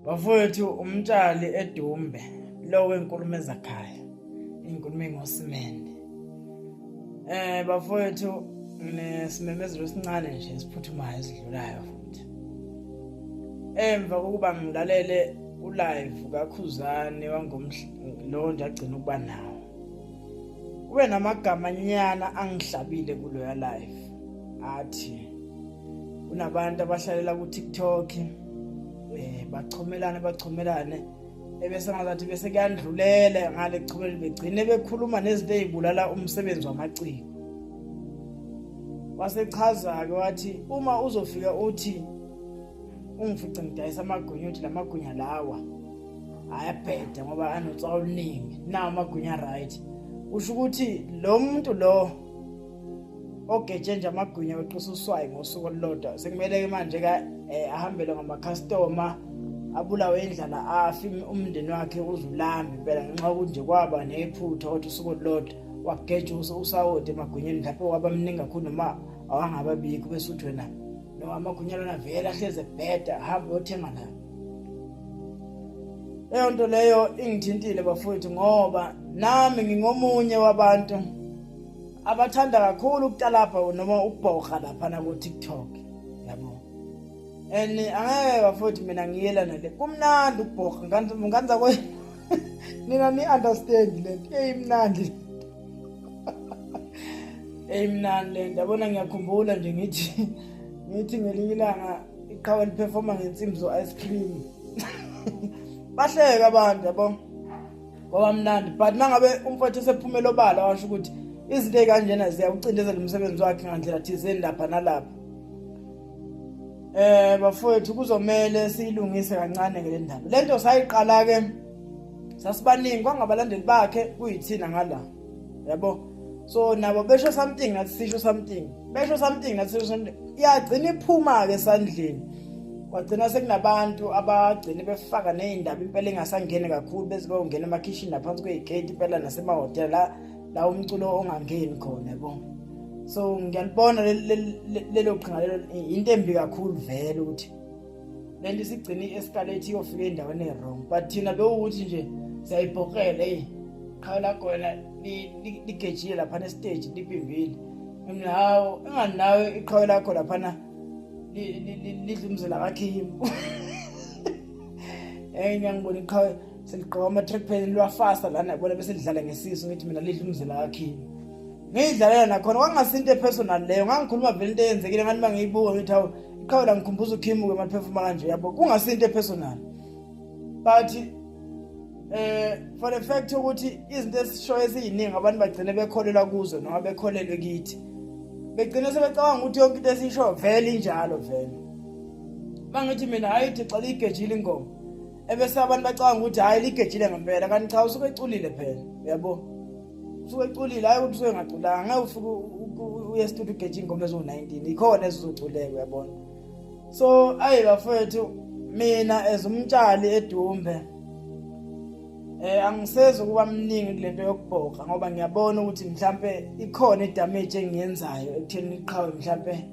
Bafowethu umtshali eDumbe lo wenkulumo ezakhaya inkulumo engosimende. Bafowethu sinemezelo esincane nje esiphuthumayo esidlulayo futhi. Emva kokuba ngilalele ulive kaKhuzani lo nje agcina ukuba nawo. Kube namagama nyana angihlabile kuloya live. Athi kunabantu abahlalela ku TikTok bachomelane ebese ngazathi bese kuyandlulele ngale chumeli begcine bekhuluma nezinto ezibulala umsebenzi wamaciko. Wasechaza ke wathi uma uzofika uthi ungifice ngidayisa amagunya uthi lamagunya lawa ayabheda ngoba anotsawu oluningi nawo amagunya right. Usho ukuthi lo muntu lo ogeje nje amagunya weqisa uswayi ngosuku olulodwa sekumele manje ahambele ngama customer abulawe indlala afi umndeni wakhe uzulambi phela ngenxa ukuthi nje kwaba nephutha ukuthi usuku olulodwa wageje usawode emagunyeni lapho wabamningi kakhulu noma awangababikho bese uthi wena no amagunya lona vele ahleze bheda hamba uyothenga la. Leyo nto leyo ingithintile bafowethu ngoba nami ngingomunye wabantu abathanda kakhulu ukutalapha noma ukubhoga lapha na ku TikTok yabo. Angeke bafowethu mina ngiyelana le kumnandi ukubhoga nganza kwe nina ni understand lento eyimnandi eyimnandi lento yabona. Ngiyakhumbula nje ngithi ngelinye ilanga iqhawe liperforma ngensimbi zo ice cream bahleka abantu yabo ngoba mnandi, but mangabe umfowethu esephumela obala washo ukuthi izinto ezikanjena ziyawucindezela umsebenzi wakhe ngandlela thizeni lapha nalapha. Bafowethu kuzomela siyilungise kancane ngale ndaba. Lento sayiqala ke sasibaningi kwangabalandeli bakhe kuyithina ngala yabo. So nabo besho something nathi sisho something, besho something nathi sisho something, iyagcina iphuma ke esandleni. Kwagcina sekunabantu abagcina befaka nezindaba impela engasangene kakhulu bese bayongena emakitchen naphansi kwegate impela nasemahotela la umculo ongangeni khona yabo. So ngiyalibona lelo qhinga lelo into embi kakhulu vele ukuthi lento sigcina iescalate iyofika endaweni ewrong, but thina bewukuthi nje siyayibhokela qhawe lakho wena ligejile lapha ne stage liphimbile. Mina hawo enganawe iqhawe lakho lapha na lidlumzela kaKhimbo. Ngiyangibona iqhawe seligqoka ama-track pen lwafasta lana yabona bese lidlala ngesiso ngithi mina lidlumzela kaKhimbo. Ngiyidlalela nakhona kwangasinto personal leyo, ngangikhuluma vele into eyenzekile ngani mangiyibuka ngithi hawo iqhawe la ngikhumbuza uKhimbo ke maphefuma kanje yabo, kungasinto personal. But for the fact ukuthi izinto esishoyo eziyiningi abantu bagcine bekholelwa kuzo noma bekholelwe kithi, begcina sebecabanga ukuthi yonke into esisho vele injalo vele. Mangithi mina hayi ithi xa ligejile ingoma ebese abantu bacabanga ukuthi hayi ligejile ngempela, kanti cha usuke eculile phela yabo. Usuke eculile hayi ukuthi usuke ngaculanga, ngeke ufike uye studio ugeje ingoma ezo19 ikhona ezizoculeka yabona. So ayi bafowethu mina as umtshali eDumbe angisezi ukuba mningi kulento yokubhoga ngoba ngiyabona ukuthi mhlambe ikhona idamage engiyenzayo ekutheni iqhawe mhlambe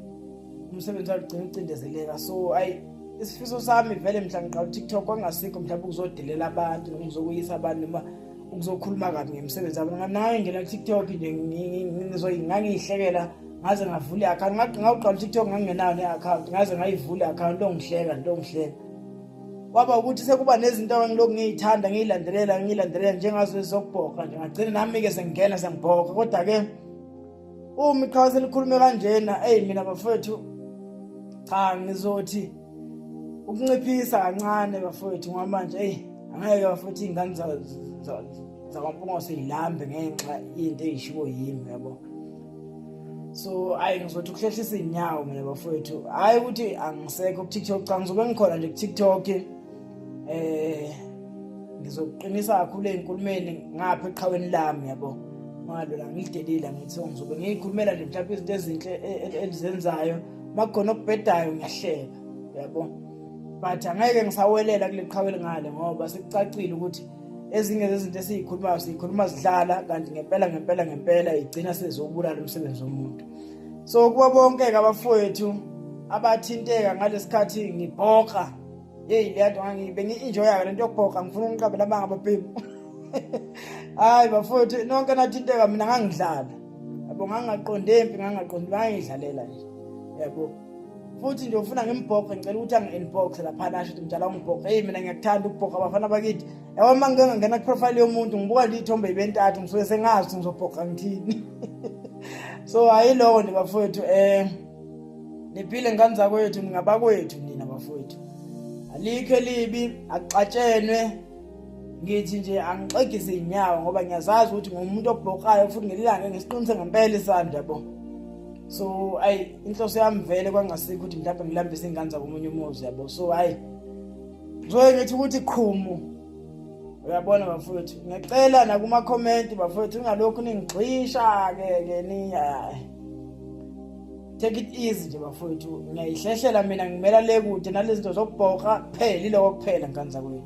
umsebenzi wagcina ucindezeleka. So ayi isifiso sami vele mhla ngiqala uTikTok kwangasikho mhlawumbe ukuzodelela abantu noma ukuzokuyisa abantu noma ukuzokhuluma kabi ngemsebenzi wami. Nganayo ngena kuTikTok nje ngizoyihlekela ngaze ngavula i-account. Ngaqala uTikTok ngangenayo ne-account ngaze ngayivula i-account longihleka. Kwaba ukuthi sekuba nezinto engilokhu ngiyithanda ngiyilandelela njengazo ezokubhoga nje ngagcina nami ke sengena sengibhoga. Kodwa ke uma iqhawe selikhulume kanjena mina bafowethu cha ngizothi ukunciphisa kancane bafowethu ngoba manje angeke bafowethu ingane zakwampunga seyilambe ngenxa into eyishiwo yimi yabo. So ngizothi ukuhlehlisa inyawo mina bafowethu, hayi ukuthi angisekho kuTikTok, cha ngizobe ngikhona nje kuTikTok. Ngizoqinisa kakhulu einkulumeni ngapha eqhaweni lami yabo. Ngalo la ngilidelile ngithi ngizobe ngiyikhulumela nje mhlawumbe izinto ezinhle elizenzayo, makhona okubhedayo ngiyahleka yabo. But angeke ngisawelela kule qhawe lengale ngoba sekucacile ukuthi ezinye zezinto sikhuluma zidlala kanti ngempela igcina sezobulala umsebenzi womuntu. So kuba bonke abafowethu abathinteka ngalesikhathi ngibhoqa hey le nto bengi-enjoya lento yokubhoxa ngifuna ungiqabela abangababhemu hayi bafowethu nonke nathinteka mina ngangidlala yabo ngangaqonde empi ngangaqondi bangidlalela nje yabo futhi nje ufuna ngimbhoxe ngicela ukuthi angi-inbox lapha nasho ukuthi mjala ungibhoxe hey mina ngiyakuthanda ukubhoxa abafana bakithi yabo uma ngike ngangena kuprofile yomuntu ngibuka nje iy'thombe ibentathu ngisuke sengazi ukuthi ngizobhoxa ngithini so ayiloko nje bafowethu niphile ngane zakwethu ningabakwethu nina bafowethu alikho elibi akuxatshenwe ngithi nje angixegise inyawo ngoba ngiyazazi ukuthi ngumuntu obhokayo futhi ngelilanga ngesiqinise ngempela isandla yabo so inhloso yami vele kwangasikho ukuthi mhlawumbe ngilambise ingane zabo omunye umuzi yabo so ngizoye ngithi ukuthi qhumu uyabona bafowethu ngicela nakuma comment bafowethu ungalokhu ningixisha ke ni take it easy nje bafowethu ngiyayihlehlela mina ngimela le kude nalezi zinto zokubhoka phela iloko kuphela ngane zakwethu.